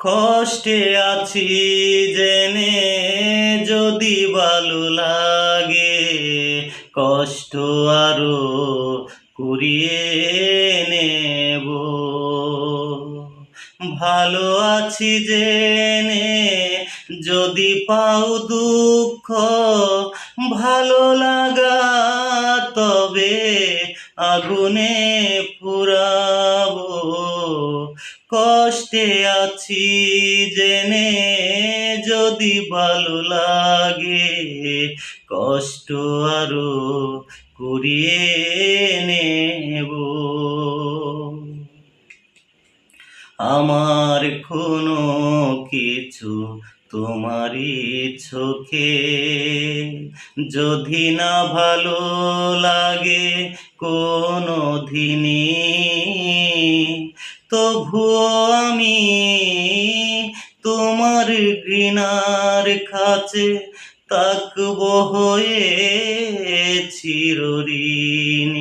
কষ্টে আছি জেনে যদি ভালো লাগে, কষ্ট আরো কুড়িয়ে নেব। ভালো আছি জেনে যদি পাও দুঃখ, ভালো লাগা তবে আগুনে পুরাবো। কষ্টে আছি জেনে যদি ভালো লাগে, কষ্ট আরো কুড়িয়ে নেব। আমার কোনো কিছু তোমারই চোখে যদি না ভালো লাগে কোনো দিনই, তবুও আমি তোমার ঘৃণার কাছে থাকবো হয়ে চিরঋণী।